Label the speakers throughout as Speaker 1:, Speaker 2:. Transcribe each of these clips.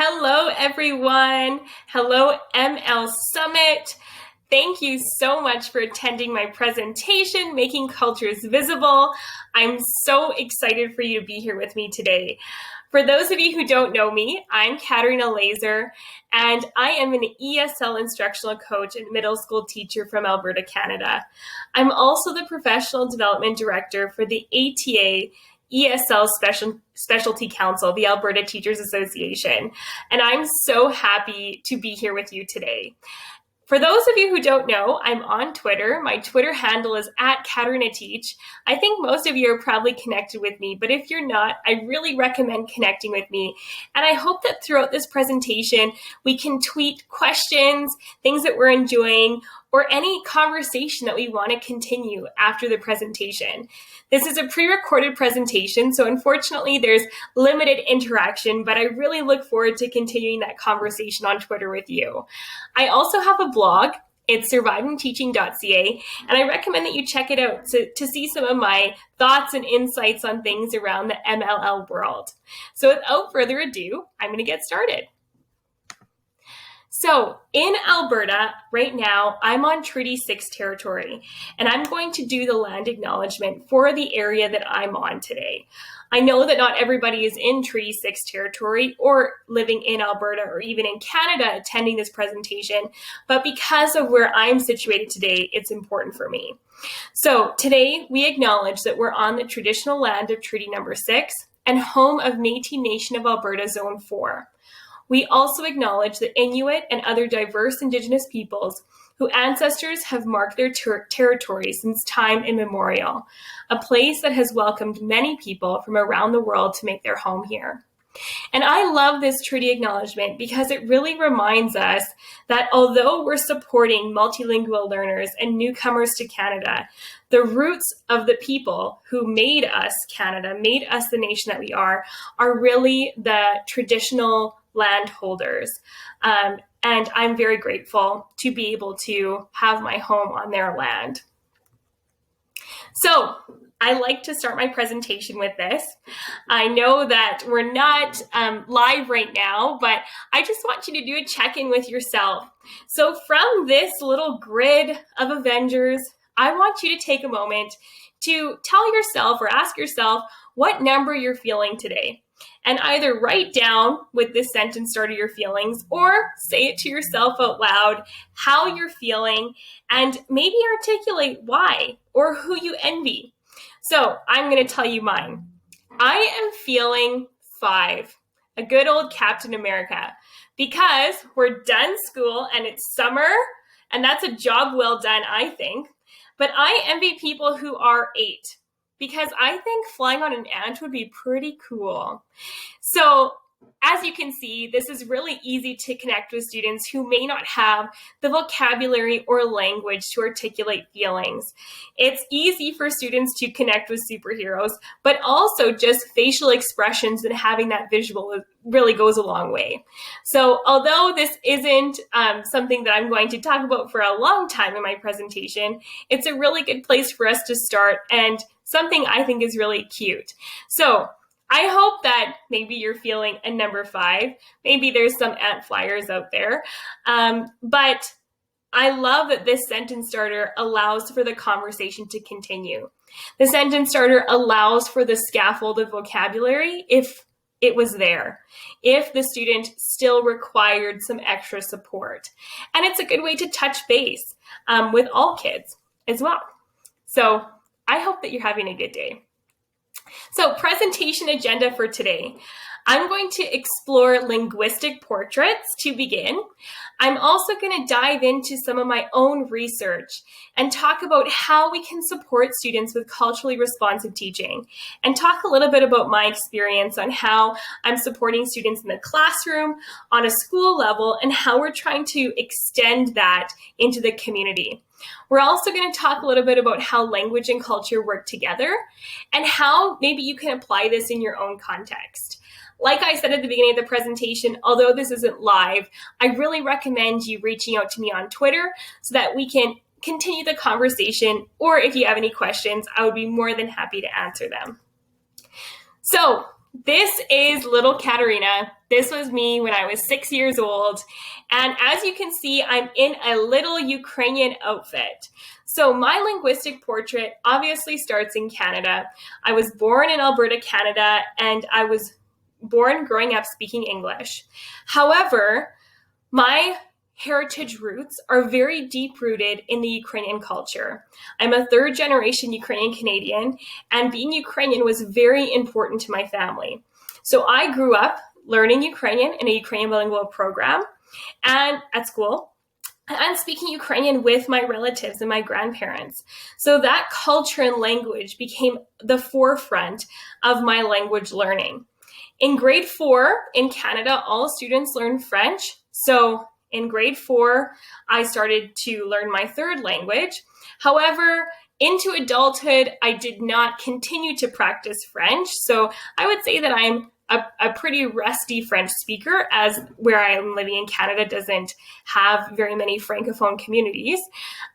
Speaker 1: Hello, everyone. Hello, ML Summit. Thank you so much for attending my presentation, Making Cultures Visible. I'm so excited for you to be here with me today. For those of you who don't know me, I'm Caterina Lazor, and I am an ESL instructional coach and middle school teacher from Alberta, Canada. I'm also the Professional Development Director for the ATA ESL Specialty Council, the Alberta Teachers Association, and I'm so happy to be here with you today. For those of you who don't know, I'm on Twitter. My Twitter handle is @CaterinaTeach. I think most of you are probably connected with me, but if you're not, I really recommend connecting with me. And I hope that throughout this presentation, we can tweet questions, things that we're enjoying, or any conversation that we want to continue after the presentation. This is a pre-recorded presentation, so unfortunately there's limited interaction, but I really look forward to continuing that conversation on Twitter with you. I also have a blog. It's survivingteaching.ca, and I recommend that you check it out to see some of my thoughts and insights on things around the MLL world. So without further ado, I'm going to get started. So in Alberta right now, I'm on Treaty 6 territory, and I'm going to do the land acknowledgement for the area that I'm on today. I know that not everybody is in Treaty 6 territory or living in Alberta or even in Canada attending this presentation, but because of where I'm situated today, it's important for me. So today we acknowledge that we're on the traditional land of Treaty Number 6 and home of Métis Nation of Alberta Zone 4. We also acknowledge the Inuit and other diverse Indigenous peoples whose ancestors have marked their territory since time immemorial, a place that has welcomed many people from around the world to make their home here. And I love this treaty acknowledgement because it really reminds us that although we're supporting multilingual learners and newcomers to Canada, the roots of the people who made us Canada, made us the nation that we are really the traditional landholders. And I'm very grateful to be able to have my home on their land. So I like to start my presentation with this. I know that we're not live right now, but I just want you to do a check-in with yourself. So from this little grid of Avengers, I want you to take a moment to tell yourself or ask yourself what number you're feeling today. And either write down with this sentence starter your feelings or say it to yourself out loud how you're feeling and maybe articulate why or who you envy. So I'm going to tell you mine. I am feeling 5, a good old Captain America, because we're done school and it's summer, and that's a job well done, I think. But I envy people who are 8. Because I think flying on an ant would be pretty cool. So as you can see, this is really easy to connect with students who may not have the vocabulary or language to articulate feelings. It's easy for students to connect with superheroes, but also just facial expressions and having that visual really goes a long way. So although this isn't something that I'm going to talk about for a long time in my presentation, it's a really good place for us to start and something I think is really cute. So I hope that maybe you're feeling a number 5. Maybe there's some ant flyers out there. But I love that this sentence starter allows for the conversation to continue. The sentence starter allows for the scaffold of vocabulary if it was there, if the student still required some extra support. And it's a good way to touch base with all kids as well. So I hope that you're having a good day. So presentation agenda for today. I'm going to explore linguistic portraits to begin. I'm also going to dive into some of my own research and talk about how we can support students with culturally responsive teaching, and talk a little bit about my experience on how I'm supporting students in the classroom on a school level and how we're trying to extend that into the community. We're also going to talk a little bit about how language and culture work together and how maybe you can apply this in your own context. Like I said at the beginning of the presentation, although this isn't live, I really recommend you reaching out to me on Twitter so that we can continue the conversation, or if you have any questions, I would be more than happy to answer them. So This is little Caterina. This was me when I was 6 years old. And as you can see, I'm in a little Ukrainian outfit. So my linguistic portrait obviously starts in Canada. I was born in Alberta, Canada, and I was born growing up speaking English. However, my heritage roots are very deep rooted in the Ukrainian culture. I'm a third generation Ukrainian Canadian, and being Ukrainian was very important to my family. So I grew up learning Ukrainian in a Ukrainian bilingual program and at school, and speaking Ukrainian with my relatives and my grandparents. So that culture and language became the forefront of my language learning. In grade 4 in Canada, all students learn French. So in grade 4, I started to learn my third language. However, into adulthood, I did not continue to practice French. So I would say that I'm a pretty rusty French speaker, as where I am living in Canada doesn't have very many Francophone communities.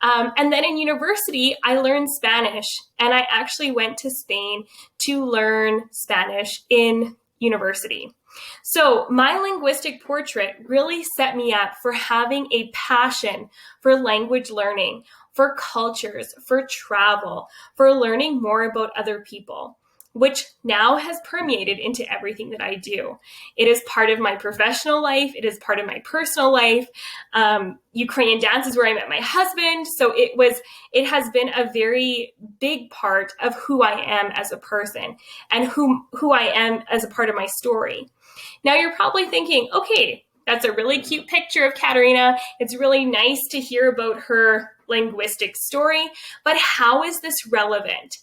Speaker 1: And then in university, I learned Spanish, and I actually went to Spain to learn Spanish in university. So my linguistic portrait really set me up for having a passion for language learning, for cultures, for travel, for learning more about other people, which now has permeated into everything that I do. It is part of my professional life. It is part of my personal life. Ukrainian dance is where I met my husband. So it has been a very big part of who I am as a person and who I am as a part of my story. Now you're probably thinking, okay, that's a really cute picture of Caterina. It's really nice to hear about her linguistic story, but how is this relevant?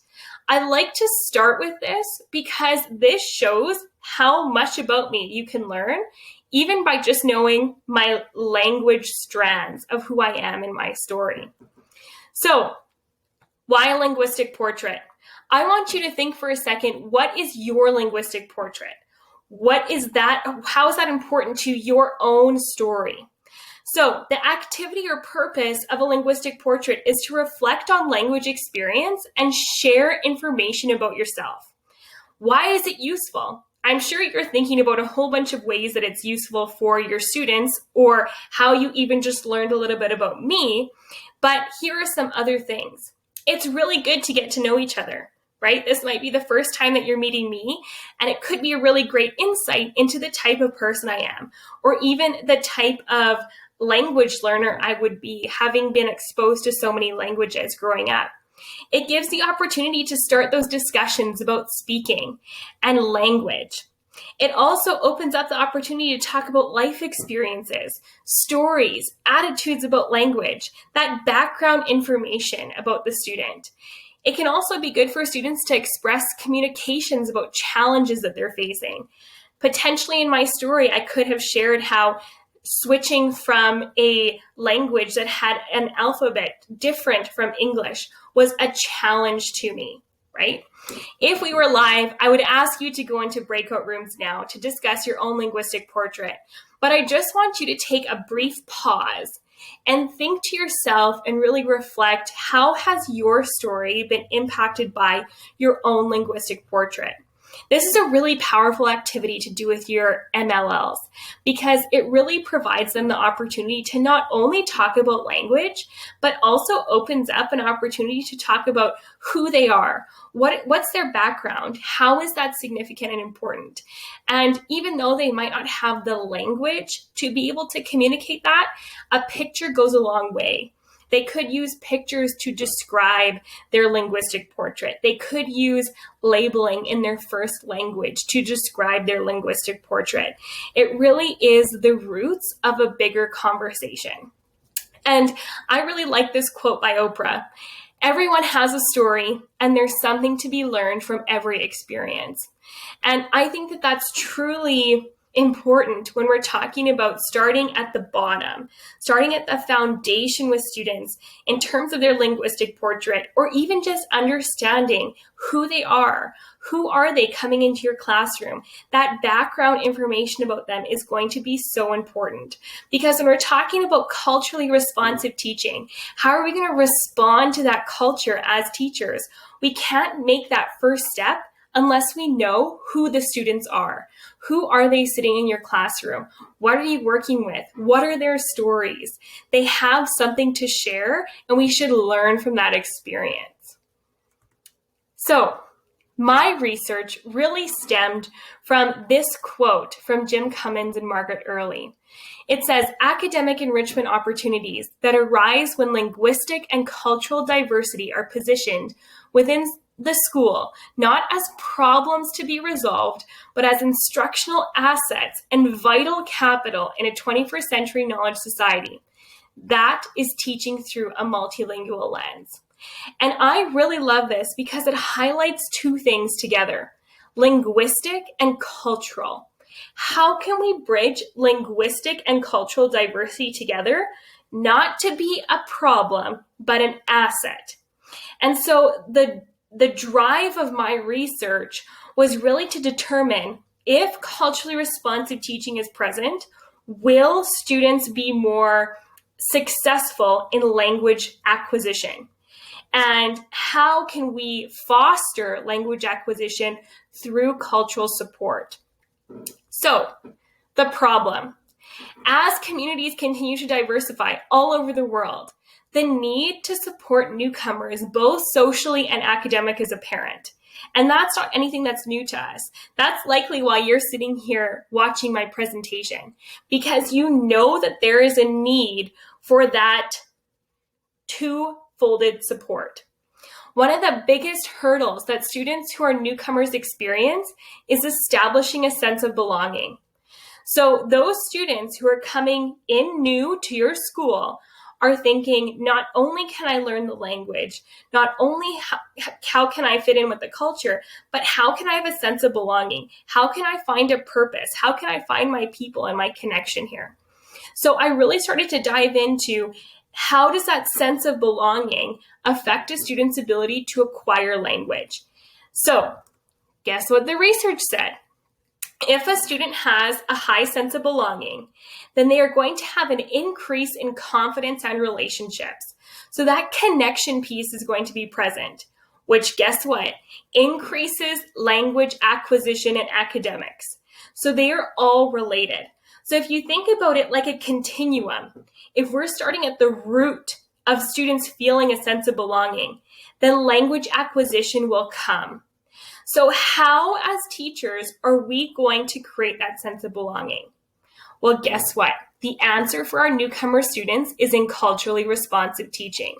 Speaker 1: I like to start with this because this shows how much about me you can learn, even by just knowing my language strands of who I am in my story. So, why a linguistic portrait? I want you to think for a second, what is your linguistic portrait? What is that? How is that important to your own story? So the activity or purpose of a linguistic portrait is to reflect on language experience and share information about yourself. Why is it useful? I'm sure you're thinking about a whole bunch of ways that it's useful for your students or how you even just learned a little bit about me, but here are some other things. It's really good to get to know each other. Right? This might be the first time that you're meeting me, and it could be a really great insight into the type of person I am, or even the type of language learner I would be, having been exposed to so many languages growing up. It gives the opportunity to start those discussions about speaking and language. It also opens up the opportunity to talk about life experiences, stories, attitudes about language, that background information about the student. It can also be good for students to express communications about challenges that they're facing. Potentially in my story, I could have shared how switching from a language that had an alphabet different from English was a challenge to me, right? If we were live, I would ask you to go into breakout rooms now to discuss your own linguistic portrait. But I just want you to take a brief pause and think to yourself and really reflect, how has your story been impacted by your own linguistic portrait? This is a really powerful activity to do with your MLLs because it really provides them the opportunity to not only talk about language, but also opens up an opportunity to talk about who they are, what's their background, how is that significant and important. And even though they might not have the language to be able to communicate that, a picture goes a long way. They could use pictures to describe their linguistic portrait. They could use labeling in their first language to describe their linguistic portrait. It really is the roots of a bigger conversation. And I really like this quote by Oprah. Everyone has a story, and there's something to be learned from every experience. And I think that that's truly important when we're talking about starting at the bottom, starting at the foundation with students in terms of their linguistic portrait, or even just understanding who they are. Who are they coming into your classroom? That background information about them is going to be so important, because when we're talking about culturally responsive teaching, how are we going to respond to that culture as teachers? We can't make that first step unless we know who the students are. Who are they sitting in your classroom? What are you working with? What are their stories? They have something to share, and we should learn from that experience. So, my research really stemmed from this quote from Jim Cummins and Margaret Earley. It says, academic enrichment opportunities that arise when linguistic and cultural diversity are positioned within the school, not as problems to be resolved, but as instructional assets and vital capital in a 21st century knowledge society. That is teaching through a multilingual lens. And I really love this because it highlights two things together, linguistic and cultural. How can we bridge linguistic and cultural diversity together? Not to be a problem, but an asset. And so the drive of my research was really to determine if culturally responsive teaching is present, will students be more successful in language acquisition? And how can we foster language acquisition through cultural support? So, the problem. As communities continue to diversify all over the world, the need to support newcomers, both socially and academic, is apparent. And that's not anything that's new to us. That's likely why you're sitting here watching my presentation, because you know that there is a need for that two-folded support. One of the biggest hurdles that students who are newcomers experience is establishing a sense of belonging. So those students who are coming in new to your school are thinking, not only can I learn the language, not only how can I fit in with the culture, but how can I have a sense of belonging? How can I find a purpose? How can I find my people and my connection here? So I really started to dive into how does that sense of belonging affect a student's ability to acquire language? So guess what the research said? If a student has a high sense of belonging, then they are going to have an increase in confidence and relationships. So that connection piece is going to be present, which guess what? Increases language acquisition and academics. So they are all related. So if you think about it like a continuum, if we're starting at the root of students feeling a sense of belonging, then language acquisition will come. So how, as teachers, are we going to create that sense of belonging? Well, guess what? The answer for our newcomer students is in culturally responsive teaching.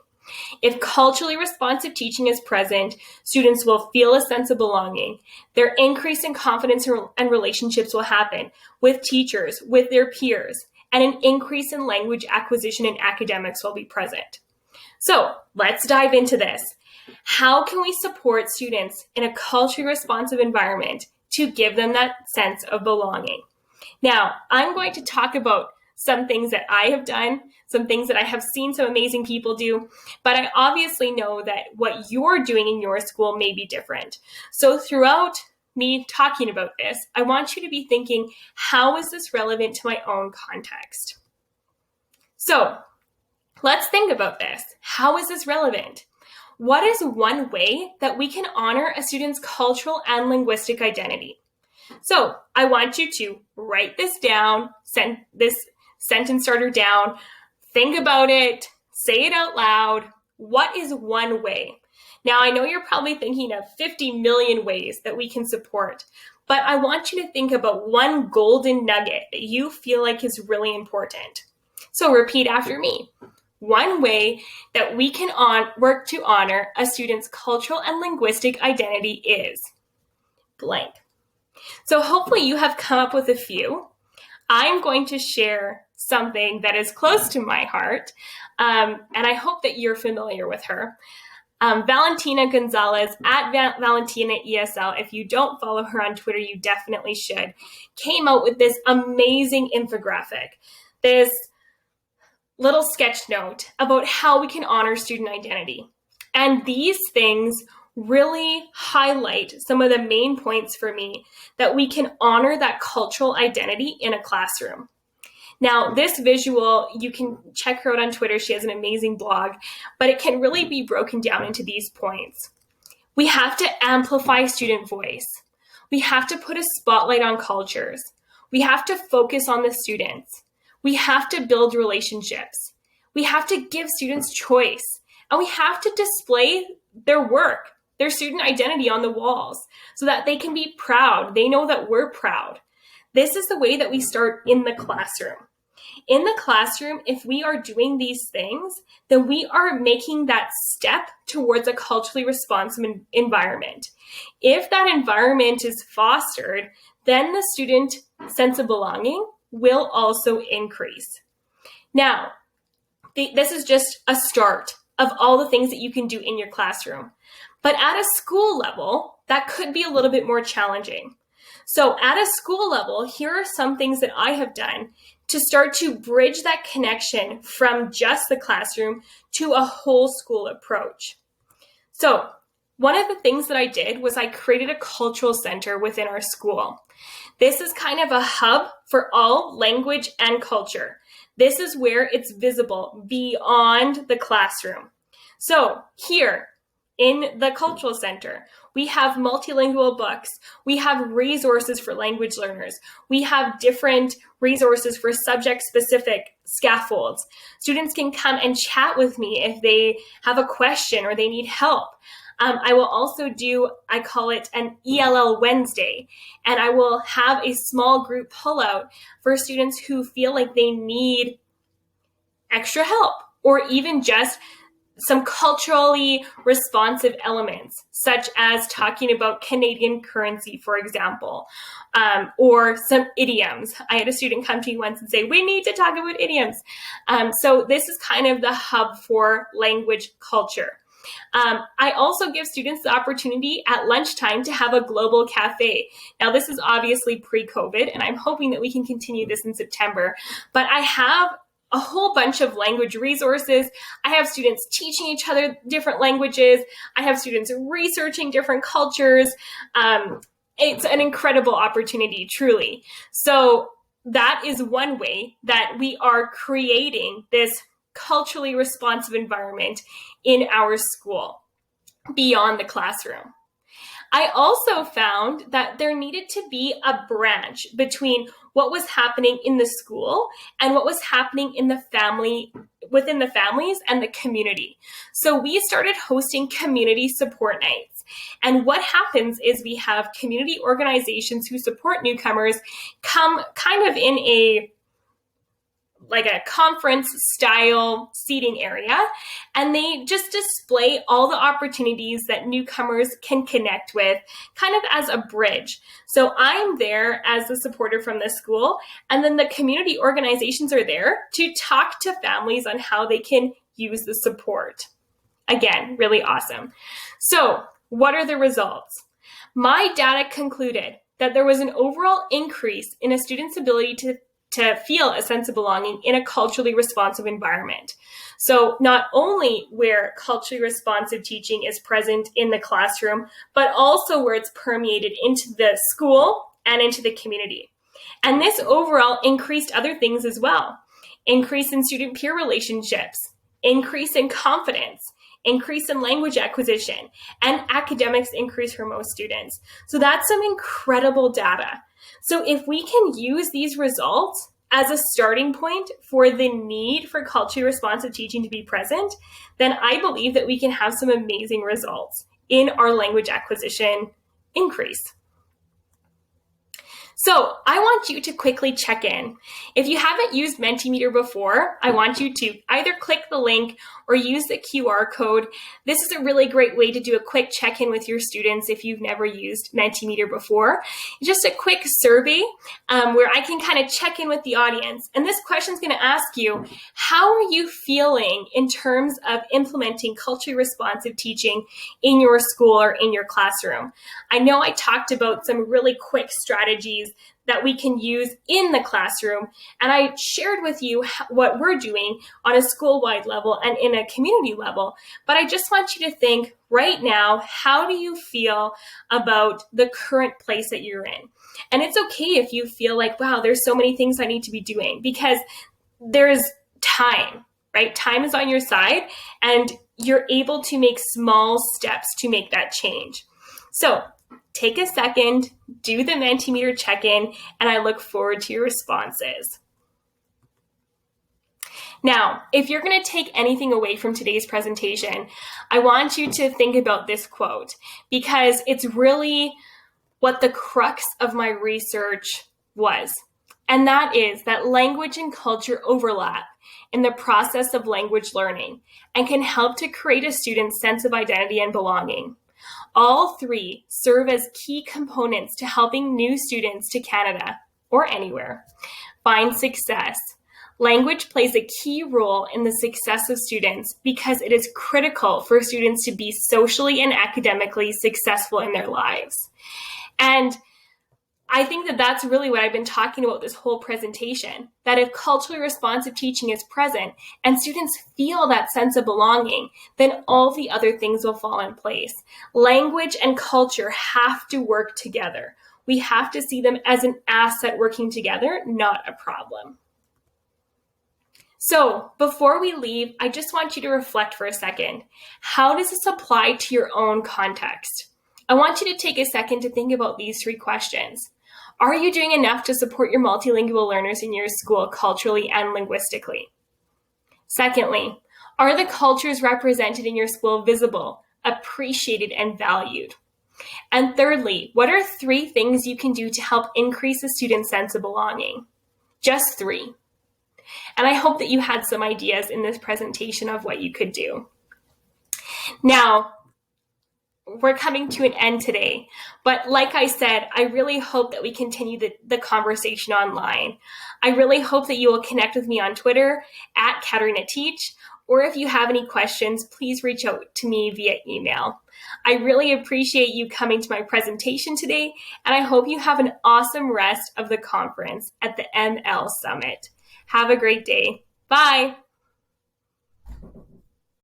Speaker 1: If culturally responsive teaching is present, students will feel a sense of belonging. Their increase in confidence and relationships will happen with teachers, with their peers, and an increase in language acquisition and academics will be present. So let's dive into this. How can we support students in a culturally responsive environment to give them that sense of belonging? Now, I'm going to talk about some things that I have done, some things that I have seen some amazing people do, but I obviously know that what you're doing in your school may be different. So throughout me talking about this, I want you to be thinking, how is this relevant to my own context? So let's think about this. How is this relevant? What is one way that we can honor a student's cultural and linguistic identity? So I want you to write this down, send this sentence starter down, think about it, say it out loud. What is one way? Now, I know you're probably thinking of 50 million ways that we can support, but I want you to think about one golden nugget that you feel like is really important. So repeat after me. One way that we can work to honor a student's cultural and linguistic identity is blank. So hopefully you have come up with a few. I'm going to share something that is close to my heart, and I hope that you're familiar with her. Valentina Gonzalez at Valentina ESL, if you don't follow her on Twitter, you definitely should, came out with this amazing infographic, this little sketch note about how we can honor student identity. And these things really highlight some of the main points for me that we can honor that cultural identity in a classroom. Now, this visual, you can check her out on Twitter. She has an amazing blog, but it can really be broken down into these points. We have to amplify student voice. We have to put a spotlight on cultures. We have to focus on the students. We have to build relationships. We have to give students choice. And we have to display their work, their student identity on the walls so that they can be proud. They know that we're proud. This is the way that we start in the classroom. In the classroom, if we are doing these things, then we are making that step towards a culturally responsive environment. If that environment is fostered, then the student sense of belonging will also increase. Now, this is just a start of all the things that you can do in your classroom. But at a school level, that could be a little bit more challenging. So at a school level, here are some things that I have done to start to bridge that connection from just the classroom to a whole school approach. So one of the things that I did was I created a cultural center within our school. This is kind of a hub for all language and culture. This is where it's visible beyond the classroom. So here in the cultural center, we have multilingual books. We have resources for language learners. We have different resources for subject-specific scaffolds. Students can come and chat with me if they have a question or they need help. I will also do, I call it an ELL Wednesday, and I will have a small group pullout for students who feel like they need extra help or even just some culturally responsive elements, such as talking about Canadian currency, for example, or some idioms. I had a student come to me once and say, we need to talk about idioms. So this is kind of the hub for language culture. I also give students the opportunity at lunchtime to have a global cafe. Now, this is obviously pre-COVID, and I'm hoping that we can continue this in September, but I have a whole bunch of language resources. I have students teaching each other different languages. I have students researching different cultures. It's an incredible opportunity, truly. So that is one way that we are creating this culturally responsive environment in our school beyond the classroom. I also found that there needed to be a branch between what was happening in the school and what was happening in the family, within the families and the community. So we started hosting community support nights. And what happens is we have community organizations who support newcomers come kind of in a conference style seating area, and they just display all the opportunities that newcomers can connect with kind of as a bridge. So I'm there as a supporter from the school, and then the community organizations are there to talk to families on how they can use the support. Again, really awesome. So what are the results? My data concluded that there was an overall increase in a student's ability to feel a sense of belonging in a culturally responsive environment. So not only where culturally responsive teaching is present in the classroom, but also where it's permeated into the school and into the community. And this overall increased other things as well. Increase in student peer relationships, increase in confidence, increase in language acquisition, and academics increase for most students. So that's some incredible data. So if we can use these results as a starting point for the need for culturally responsive teaching to be present, then I believe that we can have some amazing results in our language acquisition increase. So I want you to quickly check in. If you haven't used Mentimeter before, I want you to either click the link or use the QR code. This is a really great way to do a quick check-in with your students if you've never used Mentimeter before. Just a quick survey where I can kind of check in with the audience. And this question is going to ask you, how are you feeling in terms of implementing culturally responsive teaching in your school or in your classroom? I know I talked about some really quick strategies that we can use in the classroom, and I shared with you what we're doing on a school-wide level and in a community level, but I just want you to think right now, how do you feel about the current place that you're in? And it's okay if you feel like, wow, there's so many things I need to be doing, because there's time, right? Time is on your side, and you're able to make small steps to make that change. So take a second, do the Mentimeter check-in, and I look forward to your responses. Now, if you're going to take anything away from today's presentation, I want you to think about this quote, because it's really what the crux of my research was. And that is that language and culture overlap in the process of language learning and can help to create a student's sense of identity and belonging. All three serve as key components to helping new students to Canada, or anywhere, find success. Language plays a key role in the success of students because it is critical for students to be socially and academically successful in their lives. And I think that that's really what I've been talking about this whole presentation, that if culturally responsive teaching is present and students feel that sense of belonging, then all the other things will fall in place. Language and culture have to work together. We have to see them as an asset working together, not a problem. So before we leave, I just want you to reflect for a second. How does this apply to your own context? I want you to take a second to think about these three questions. Are you doing enough to support your multilingual learners in your school culturally and linguistically? Secondly, are the cultures represented in your school visible, appreciated, and valued? And thirdly, what are 3 things you can do to help increase a student's sense of belonging? Just 3. And I hope that you had some ideas in this presentation of what you could do. Now, we're coming to an end today, but like I said, I really hope that we continue the conversation online. I really hope that you will connect with me on Twitter at Caterina Teach, or if you have any questions, please reach out to me via email. I really appreciate you coming to my presentation today, and I hope you have an awesome rest of the conference at the ML Summit. Have a great day. Bye.